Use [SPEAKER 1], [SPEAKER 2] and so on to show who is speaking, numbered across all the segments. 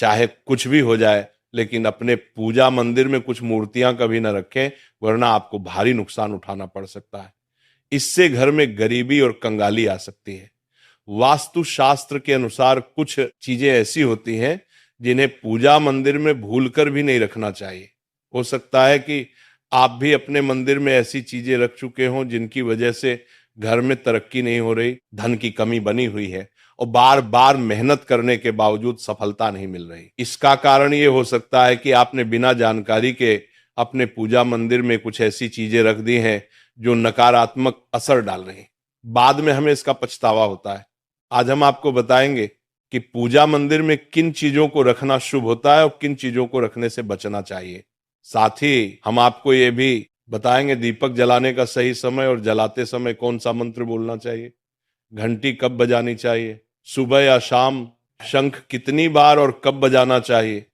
[SPEAKER 1] चाहे कुछ भी हो जाए, लेकिन अपने पूजा मंदिर में कुछ मूर्तियां कभी ना रखें, वरना आपको भारी नुकसान उठाना पड़ सकता है। इससे घर में गरीबी और कंगाली आ सकती है। वास्तु शास्त्र के अनुसार कुछ चीजें ऐसी होती हैं जिन्हें पूजा मंदिर में भूलकर भी नहीं रखना चाहिए। हो सकता है कि आप भी अपने मंदिर में ऐसी चीजें रख चुके हों जिनकी वजह से घर में तरक्की नहीं हो रही, धन की कमी बनी हुई है और बार बार मेहनत करने के बावजूद सफलता नहीं मिल रही। इसका कारण ये हो सकता है कि आपने बिना जानकारी के अपने पूजा मंदिर में कुछ ऐसी चीजें रख दी हैं जो नकारात्मक असर डाल रही हैं। बाद में हमें इसका पछतावा होता है। आज हम आपको बताएंगे कि पूजा मंदिर में किन चीजों को रखना शुभ होता है और किन चीजों को रखने से बचना चाहिए। साथ ही हम आपको ये भी बताएंगे दीपक जलाने का सही समय और जलाते समय कौन सा मंत्र बोलना चाहिए, घंटी कब बजानी चाहिए, सुबह या शाम शंख कितनी बार और कब बजाना चाहिए,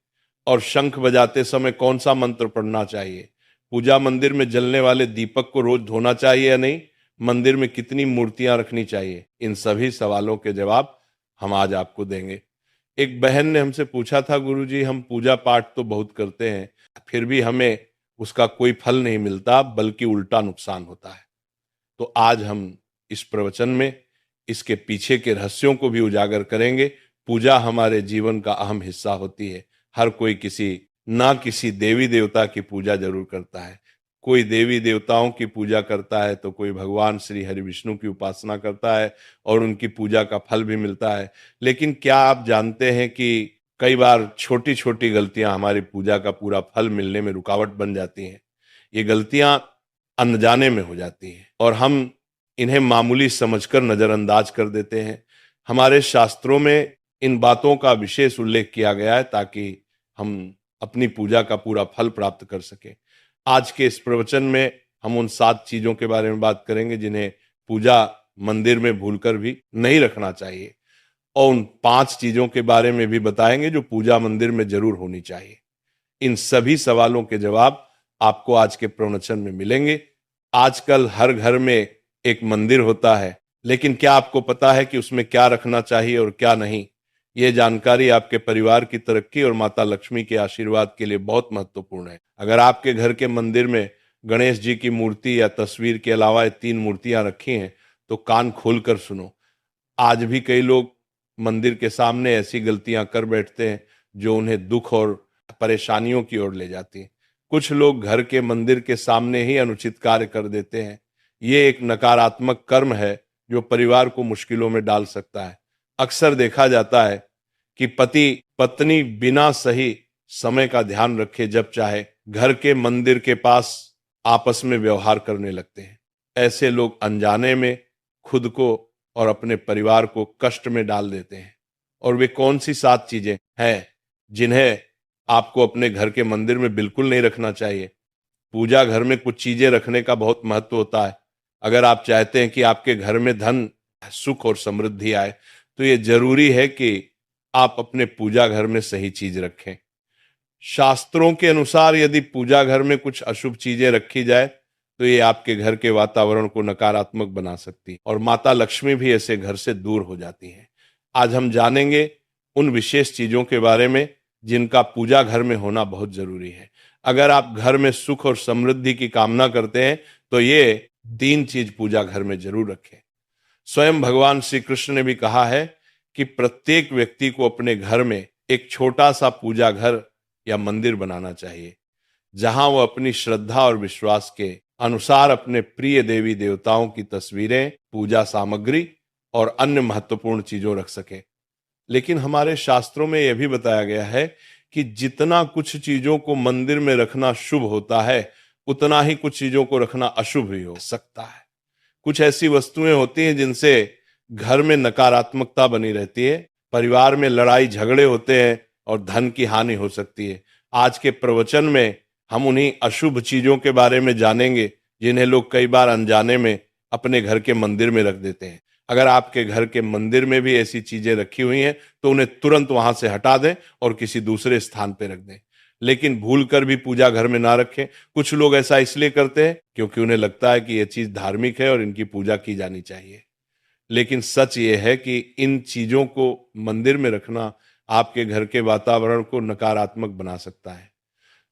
[SPEAKER 1] और शंख बजाते समय कौन सा मंत्र पढ़ना चाहिए, पूजा मंदिर में जलने वाले दीपक को रोज धोना चाहिए या नहीं, मंदिर में कितनी मूर्तियां रखनी चाहिए। इन सभी सवालों के जवाब हम आज आपको देंगे। एक बहन ने हमसे पूछा था, गुरुजी हम पूजा पाठ तो बहुत करते हैं, फिर भी हमें उसका कोई फल नहीं मिलता, बल्कि उल्टा नुकसान होता है। तो आज हम इस प्रवचन में इसके पीछे के रहस्यों को भी उजागर करेंगे। पूजा हमारे जीवन का अहम हिस्सा होती है। हर कोई किसी देवी देवता की पूजा जरूर करता है। कोई देवी देवताओं की पूजा करता है तो कोई भगवान श्री हरि विष्णु की उपासना करता है और उनकी पूजा का फल भी मिलता है। लेकिन क्या आप जानते हैं कि कई बार छोटी छोटी गलतियां हमारी पूजा का पूरा फल मिलने में रुकावट बन जाती हैं। ये गलतियां अनजाने में हो जाती हैं और हम इन्हें मामूली समझकर नजरअंदाज कर देते हैं। हमारे शास्त्रों में इन बातों का विशेष उल्लेख किया गया है ताकि हम अपनी पूजा का पूरा फल प्राप्त कर सकें। आज के इस प्रवचन में हम उन 7 चीजों के बारे में बात करेंगे जिन्हें पूजा मंदिर में भूलकर भी नहीं रखना चाहिए, और उन 5 चीजों के बारे में भी बताएंगे जो पूजा मंदिर में जरूर होनी चाहिए। इन सभी सवालों के जवाब आपको आज के प्रवचन में मिलेंगे। आजकल हर घर में एक मंदिर होता है, लेकिन क्या आपको पता है कि उसमें क्या रखना चाहिए और क्या नहीं? ये जानकारी आपके परिवार की तरक्की और माता लक्ष्मी के आशीर्वाद के लिए बहुत महत्वपूर्ण है। अगर आपके घर के मंदिर में गणेश जी की मूर्ति या तस्वीर के अलावा 3 मूर्तियां रखी हैं तो कान खोलकर सुनो। आज भी कई लोग मंदिर के सामने ऐसी गलतियां कर बैठते हैं जो उन्हें दुख और परेशानियों की ओर ले जाती हैं। कुछ लोग घर के मंदिर के सामने ही अनुचित कार्य कर देते हैं। ये एक नकारात्मक कर्म है जो परिवार को मुश्किलों में डाल सकता है। अक्सर देखा जाता है कि पति पत्नी बिना सही समय का ध्यान रखे जब चाहे घर के मंदिर के पास आपस में व्यवहार करने लगते हैं। ऐसे लोग अनजाने में खुद को और अपने परिवार को कष्ट में डाल देते हैं। और वे कौन सी 7 चीजें हैं जिन्हें आपको अपने घर के मंदिर में बिल्कुल नहीं रखना चाहिए? पूजा घर में कुछ चीजें रखने का बहुत महत्व होता है। अगर आप चाहते हैं कि आपके घर में धन, सुख और समृद्धि आए तो ये जरूरी है कि आप अपने पूजा घर में सही चीज रखें। शास्त्रों के अनुसार यदि पूजा घर में कुछ अशुभ चीजें रखी जाए तो ये आपके घर के वातावरण को नकारात्मक बना सकती है और माता लक्ष्मी भी ऐसे घर से दूर हो जाती हैं। आज हम जानेंगे उन विशेष चीजों के बारे में जिनका पूजा घर में होना बहुत जरूरी है। अगर आप घर में सुख और समृद्धि की कामना करते हैं तो ये 3 चीज पूजा घर में जरूर रखें। स्वयं भगवान श्री कृष्ण ने भी कहा है कि प्रत्येक व्यक्ति को अपने घर में एक छोटा सा पूजा घर या मंदिर बनाना चाहिए, जहां वो अपनी श्रद्धा और विश्वास के अनुसार अपने प्रिय देवी देवताओं की तस्वीरें, पूजा सामग्री और अन्य महत्वपूर्ण चीजों रख सके। लेकिन हमारे शास्त्रों में यह भी बताया गया है कि जितना कुछ चीजों को मंदिर में रखना शुभ होता है, उतना ही कुछ चीजों को रखना अशुभ भी हो सकता है। कुछ ऐसी वस्तुएं होती हैं जिनसे घर में नकारात्मकता बनी रहती है, परिवार में लड़ाई झगड़े होते हैं और धन की हानि हो सकती है। आज के प्रवचन में हम उन्हीं अशुभ चीजों के बारे में जानेंगे जिन्हें लोग कई बार अनजाने में अपने घर के मंदिर में रख देते हैं। अगर आपके घर के मंदिर में भी ऐसी चीजें रखी हुई हैं तो उन्हें तुरंत वहां से हटा दें और किसी दूसरे स्थान पर रख दें। लेकिन भूल कर भी पूजा घर में ना रखें। कुछ लोग ऐसा इसलिए करते हैं क्योंकि उन्हें लगता है कि यह चीज धार्मिक है और इनकी पूजा की जानी चाहिए। लेकिन सच ये है कि इन चीजों को मंदिर में रखना आपके घर के वातावरण को नकारात्मक बना सकता है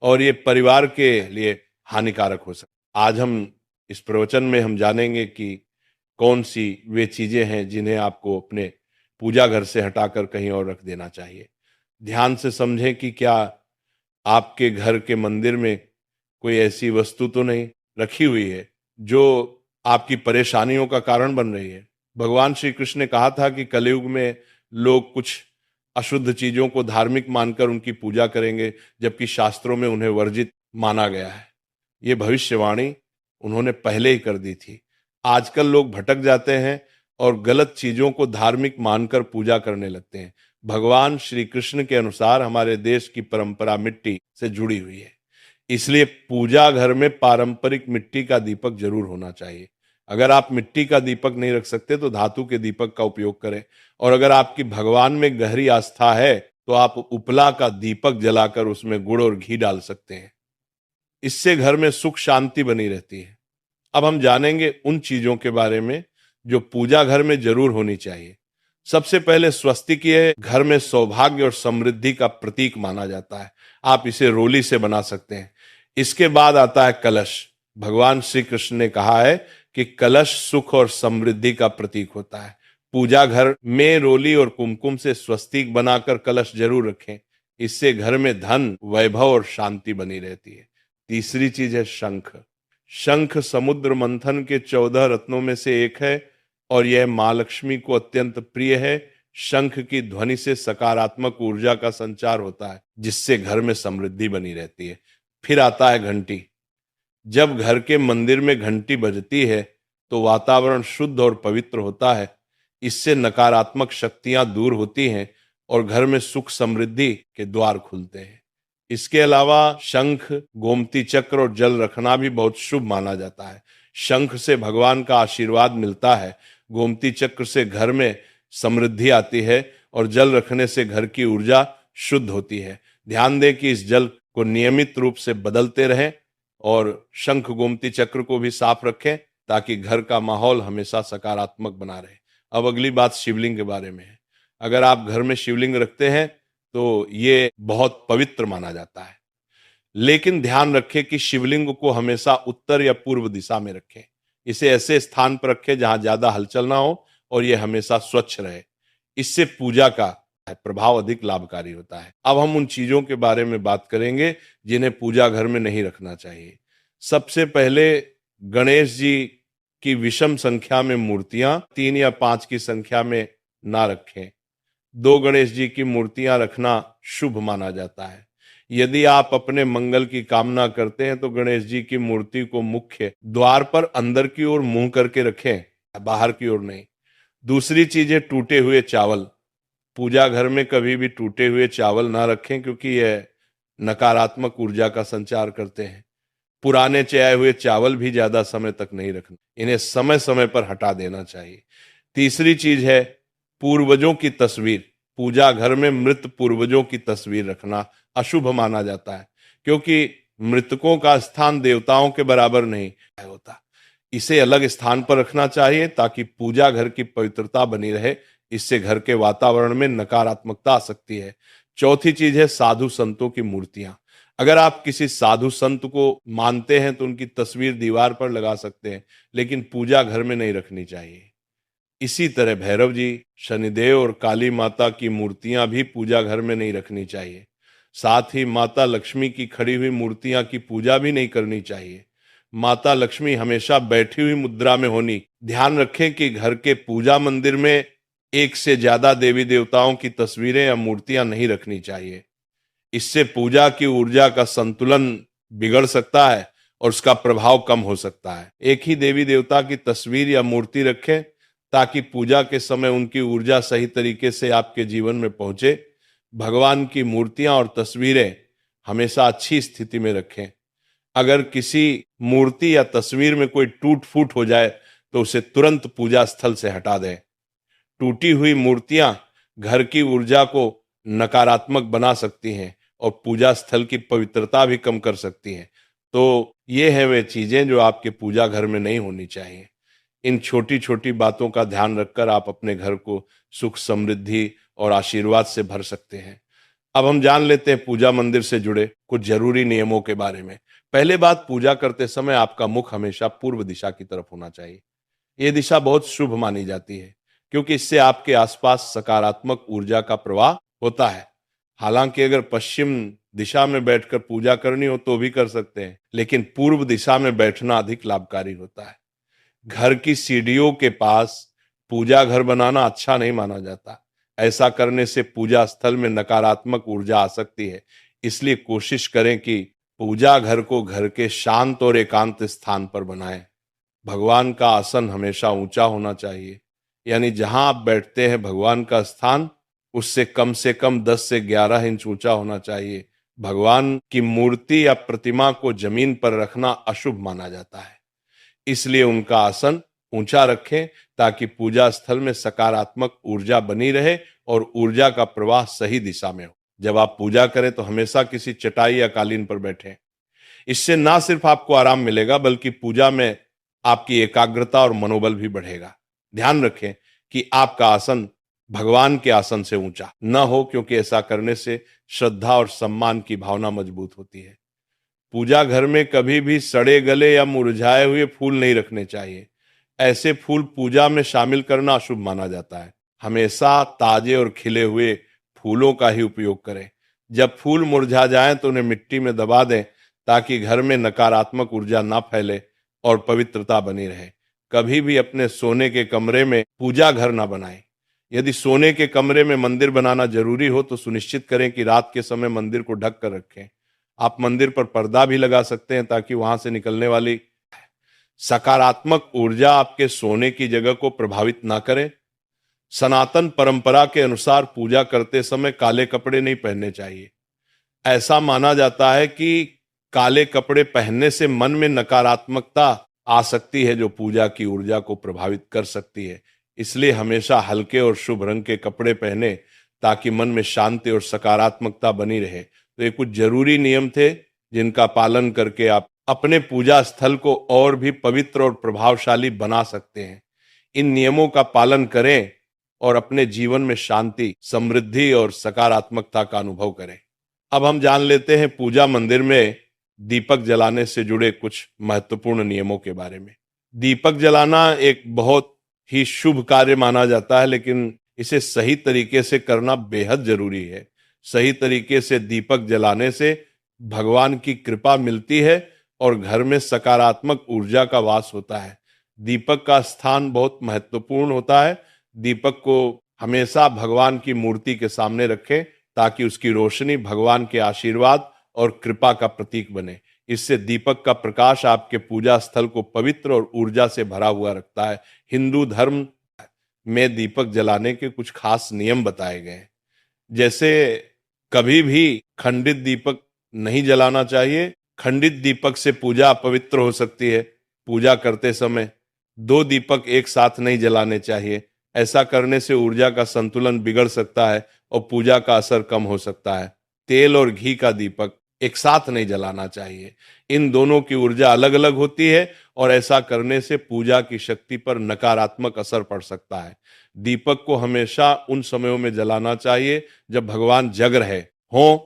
[SPEAKER 1] और ये परिवार के लिए हानिकारक हो सकता है। आज हम इस प्रवचन में हम जानेंगे कि कौन सी वे चीजें हैं जिन्हें आपको अपने पूजा घर से हटाकर कहीं और रख देना चाहिए। ध्यान से समझें कि क्या आपके घर के मंदिर में कोई ऐसी वस्तु तो नहीं रखी हुई है जो आपकी परेशानियों का कारण बन रही है। भगवान श्री कृष्ण ने कहा था कि कलयुग में लोग कुछ अशुद्ध चीजों को धार्मिक मानकर उनकी पूजा करेंगे, जबकि शास्त्रों में उन्हें वर्जित माना गया है। ये भविष्यवाणी उन्होंने पहले ही कर दी थी। आजकल लोग भटक जाते हैं और गलत चीजों को धार्मिक मानकर पूजा करने लगते हैं। भगवान श्री कृष्ण के अनुसार हमारे देश की परंपरा मिट्टी से जुड़ी हुई है, इसलिए पूजा घर में पारंपरिक मिट्टी का दीपक जरूर होना चाहिए। अगर आप मिट्टी का दीपक नहीं रख सकते तो धातु के दीपक का उपयोग करें, और अगर आपकी भगवान में गहरी आस्था है तो आप उपला का दीपक जलाकर उसमें गुड़ और घी डाल सकते हैं। इससे घर में सुख शांति बनी रहती है। अब हम जानेंगे उन चीजों के बारे में जो पूजा घर में जरूर होनी चाहिए। सबसे पहले स्वस्तिक ये घर में सौभाग्य और समृद्धि का प्रतीक माना जाता है। आप इसे रोली से बना सकते हैं। इसके बाद आता है कलश। भगवान श्री कृष्ण ने कहा है कि कलश सुख और समृद्धि का प्रतीक होता है। पूजा घर में रोली और कुमकुम से स्वस्तिक बनाकर कलश जरूर रखें। इससे घर में धन, वैभव और शांति बनी रहती है। तीसरी चीज है शंख। शंख समुद्र मंथन के 14 रत्नों में से एक है और यह मां लक्ष्मी को अत्यंत प्रिय है। शंख की ध्वनि से सकारात्मक ऊर्जा का संचार होता है, जिससे घर में समृद्धि बनी रहती है। फिर आता है घंटी। जब घर के मंदिर में घंटी बजती है तो वातावरण शुद्ध और पवित्र होता है। इससे नकारात्मक शक्तियां दूर होती हैं और घर में सुख समृद्धि के द्वार खुलते हैं। इसके अलावा शंख, गोमती चक्र और जल रखना भी बहुत शुभ माना जाता है। शंख से भगवान का आशीर्वाद मिलता है, गोमती चक्र से घर में समृद्धि आती है और जल रखने से घर की ऊर्जा शुद्ध होती है। ध्यान दें कि इस जल को नियमित रूप से बदलते रहें और शंख गोमती चक्र को भी साफ रखें ताकि घर का माहौल हमेशा सकारात्मक बना रहे। अब अगली बात शिवलिंग के बारे में है। अगर आप घर में शिवलिंग रखते हैं तो ये बहुत पवित्र माना जाता है, लेकिन ध्यान रखें कि शिवलिंग को हमेशा उत्तर या पूर्व दिशा में रखें। इसे ऐसे स्थान पर रखें जहां ज्यादा हलचल ना हो और यह हमेशा स्वच्छ रहे। इससे पूजा का प्रभाव अधिक लाभकारी होता है। अब हम उन चीजों के बारे में बात करेंगे जिन्हें पूजा घर में नहीं रखना चाहिए। सबसे पहले गणेश जी की विषम संख्या में मूर्तियां 3 या 5 की संख्या में ना रखें। 2 गणेश जी की मूर्तियां रखना शुभ माना जाता है। यदि आप अपने मंगल की कामना करते हैं तो गणेश जी की मूर्ति को मुख्य द्वार पर अंदर की ओर मुंह करके रखें, बाहर की ओर नहीं। दूसरी चीज है टूटे हुए चावल। पूजा घर में कभी भी टूटे हुए चावल ना रखें क्योंकि यह नकारात्मक ऊर्जा का संचार करते हैं। पुराने चयाए हुए चावल भी ज्यादा समय तक नहीं रखना, इन्हें समय समय पर हटा देना चाहिए। तीसरी चीज है पूर्वजों की तस्वीर। पूजा घर में मृत पूर्वजों की तस्वीर रखना अशुभ माना जाता है क्योंकि मृतकों का स्थान देवताओं के बराबर नहीं होता। इसे अलग स्थान पर रखना चाहिए ताकि पूजा घर की पवित्रता बनी रहे। इससे घर के वातावरण में नकारात्मकता आ सकती है। चौथी चीज है साधु संतों की मूर्तियां। अगर आप किसी साधु संत को मानते हैं तो उनकी तस्वीर दीवार पर लगा सकते हैं, लेकिन पूजा घर में नहीं रखनी चाहिए। इसी तरह भैरव जी, शनिदेव और काली माता की मूर्तियां भी पूजा घर में नहीं रखनी चाहिए। साथ ही माता लक्ष्मी की खड़ी हुई मूर्तियां की पूजा भी नहीं करनी चाहिए। माता लक्ष्मी हमेशा बैठी हुई मुद्रा में होनी। ध्यान रखें कि घर के पूजा मंदिर में एक से ज्यादा देवी देवताओं की तस्वीरें या मूर्तियां नहीं रखनी चाहिए। इससे पूजा की ऊर्जा का संतुलन बिगड़ सकता है और उसका प्रभाव कम हो सकता है। एक ही देवी देवता की तस्वीर या मूर्ति रखें ताकि पूजा के समय उनकी ऊर्जा सही तरीके से आपके जीवन में पहुंचे। भगवान की मूर्तियां और तस्वीरें हमेशा अच्छी स्थिति में रखें। अगर किसी मूर्ति या तस्वीर में कोई टूट फूट हो जाए तो उसे तुरंत पूजा स्थल से हटा दें। टूटी हुई मूर्तियां घर की ऊर्जा को नकारात्मक बना सकती हैं और पूजा स्थल की पवित्रता भी कम कर सकती हैं। तो ये हैं वे चीजें जो आपके पूजा घर में नहीं होनी चाहिए। इन छोटी छोटी बातों का ध्यान रखकर आप अपने घर को सुख, समृद्धि और आशीर्वाद से भर सकते हैं। अब हम जान लेते हैं पूजा मंदिर से जुड़े कुछ जरूरी नियमों के बारे में। पहले बात, पूजा करते समय आपका मुख हमेशा पूर्व दिशा की तरफ होना चाहिए। ये दिशा बहुत शुभ मानी जाती है क्योंकि इससे आपके आसपास सकारात्मक ऊर्जा का प्रवाह होता है। हालांकि अगर पश्चिम दिशा में बैठकर पूजा करनी हो तो भी कर सकते हैं, लेकिन पूर्व दिशा में बैठना अधिक लाभकारी होता है। घर की सीढ़ियों के पास पूजा घर बनाना अच्छा नहीं माना जाता। ऐसा करने से पूजा स्थल में नकारात्मक ऊर्जा आ सकती है। इसलिए कोशिश करें कि पूजा घर को घर के शांत और एकांत स्थान पर बनाएं। भगवान का आसन हमेशा ऊंचा होना चाहिए, यानी जहां आप बैठते हैं भगवान का स्थान उससे कम से कम 10 से 11 इंच ऊंचा होना चाहिए। भगवान की मूर्ति या प्रतिमा को जमीन पर रखना अशुभ माना जाता है, इसलिए उनका आसन ऊंचा रखें ताकि पूजा स्थल में सकारात्मक ऊर्जा बनी रहे और ऊर्जा का प्रवाह सही दिशा में हो। जब आप पूजा करें तो हमेशा किसी चटाई या कालीन पर बैठें। इससे ना सिर्फ आपको आराम मिलेगा बल्कि पूजा में आपकी एकाग्रता और मनोबल भी बढ़ेगा। ध्यान रखें कि आपका आसन भगवान के आसन से ऊंचा न हो, क्योंकि ऐसा करने से श्रद्धा और सम्मान की भावना मजबूत होती है। पूजा घर में कभी भी सड़े गले या मुरझाए हुए फूल नहीं रखने चाहिए। ऐसे फूल पूजा में शामिल करना अशुभ माना जाता है। हमेशा ताजे और खिले हुए फूलों का ही उपयोग करें। जब फूल मुरझा जाएं तो उन्हें मिट्टी में दबा दें ताकि घर में नकारात्मक ऊर्जा ना फैले और पवित्रता बनी रहे। कभी भी अपने सोने के कमरे में पूजा घर ना बनाएं। यदि सोने के कमरे में मंदिर बनाना जरूरी हो तो सुनिश्चित करें कि रात के समय मंदिर को ढक कर रखें। आप मंदिर पर पर्दा भी लगा सकते हैं ताकि वहां से निकलने वाली सकारात्मक ऊर्जा आपके सोने की जगह को प्रभावित ना करे। सनातन परंपरा के अनुसार पूजा करते समय काले कपड़े नहीं पहनने चाहिए। ऐसा माना जाता है कि काले कपड़े पहनने से मन में नकारात्मकता आ सकती है जो पूजा की ऊर्जा को प्रभावित कर सकती है। इसलिए हमेशा हल्के और शुभ रंग के कपड़े पहने ताकि मन में शांति और सकारात्मकता बनी रहे। तो ये कुछ जरूरी नियम थे जिनका पालन करके आप अपने पूजा स्थल को और भी पवित्र और प्रभावशाली बना सकते हैं। इन नियमों का पालन करें और अपने जीवन में शांति, समृद्धि और सकारात्मकता का अनुभव करें। अब हम जान लेते हैं पूजा मंदिर में दीपक जलाने से जुड़े कुछ महत्वपूर्ण नियमों के बारे में। दीपक जलाना एक बहुत ही शुभ कार्य माना जाता है, लेकिन इसे सही तरीके से करना बेहद जरूरी है। सही तरीके से दीपक जलाने से भगवान की कृपा मिलती है और घर में सकारात्मक ऊर्जा का वास होता है। दीपक का स्थान बहुत महत्वपूर्ण होता है। दीपक को हमेशा भगवान की मूर्ति के सामने रखें ताकि उसकी रोशनी भगवान के आशीर्वाद और कृपा का प्रतीक बने। इससे दीपक का प्रकाश आपके पूजा स्थल को पवित्र और ऊर्जा से भरा हुआ रखता है। हिंदू धर्म में दीपक जलाने के कुछ खास नियम बताए गए हैं। जैसे कभी भी खंडित दीपक नहीं जलाना चाहिए। खंडित दीपक से पूजा अपवित्र हो सकती है। पूजा करते समय 2 दीपक एक साथ नहीं जलाने चाहिए। ऐसा करने से ऊर्जा का संतुलन बिगड़ सकता है और पूजा का असर कम हो सकता है। तेल और घी का दीपक एक साथ नहीं जलाना चाहिए। इन दोनों की ऊर्जा अलग अलग होती है और ऐसा करने से पूजा की शक्ति पर नकारात्मक असर पड़ सकता है। दीपक को हमेशा उन समयों में जलाना चाहिए जब भगवान जग रहे हों,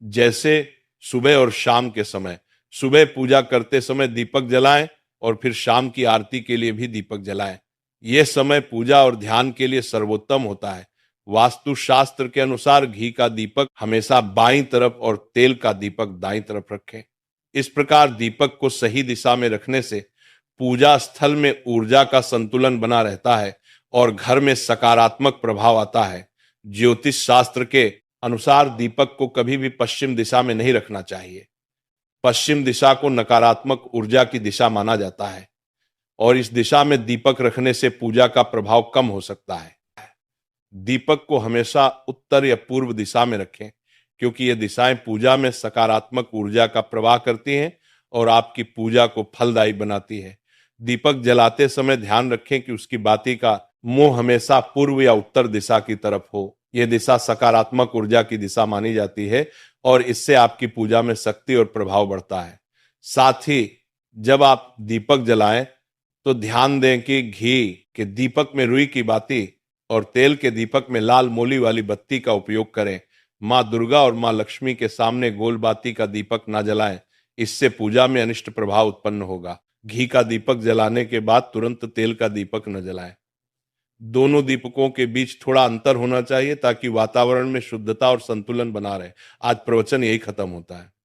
[SPEAKER 1] जैसे सुबह और शाम के समय। सुबह पूजा करते समय दीपक जलाएं और फिर शाम की आरती के लिए भी दीपक जलाएं। यह समय पूजा और ध्यान के लिए सर्वोत्तम होता है। वास्तु शास्त्र के अनुसार घी का दीपक हमेशा बाईं तरफ और तेल का दीपक दाईं तरफ रखें। इस प्रकार दीपक को सही दिशा में रखने से पूजा स्थल में ऊर्जा का संतुलन बना रहता है और घर में सकारात्मक प्रभाव आता है। ज्योतिष शास्त्र के अनुसार दीपक को कभी भी पश्चिम दिशा में नहीं रखना चाहिए। पश्चिम दिशा को नकारात्मक ऊर्जा की दिशा माना जाता है और इस दिशा में दीपक रखने से पूजा का प्रभाव कम हो सकता है। दीपक को हमेशा उत्तर या पूर्व दिशा में रखें क्योंकि ये दिशाएं पूजा में सकारात्मक ऊर्जा का प्रवाह करती हैं और आपकी पूजा को फलदायी बनाती है। दीपक जलाते समय ध्यान रखें कि उसकी बाती का मुंह हमेशा पूर्व या उत्तर दिशा की तरफ हो। यह दिशा सकारात्मक ऊर्जा की दिशा मानी जाती है और इससे आपकी पूजा में शक्ति और प्रभाव बढ़ता है। साथ ही जब आप दीपक जलाएं तो ध्यान दें कि घी के दीपक में रुई की बाती और तेल के दीपक में लाल मोली वाली बत्ती का उपयोग करें। माँ दुर्गा और माँ लक्ष्मी के सामने गोल बाती का दीपक ना जलाएं, इससे पूजा में अनिष्ट प्रभाव उत्पन्न होगा। घी का दीपक जलाने के बाद तुरंत तेल का दीपक न जलाएं। दोनों दीपकों के बीच थोड़ा अंतर होना चाहिए ताकि वातावरण में शुद्धता और संतुलन बना रहे। आज प्रवचन यही खत्म होता है।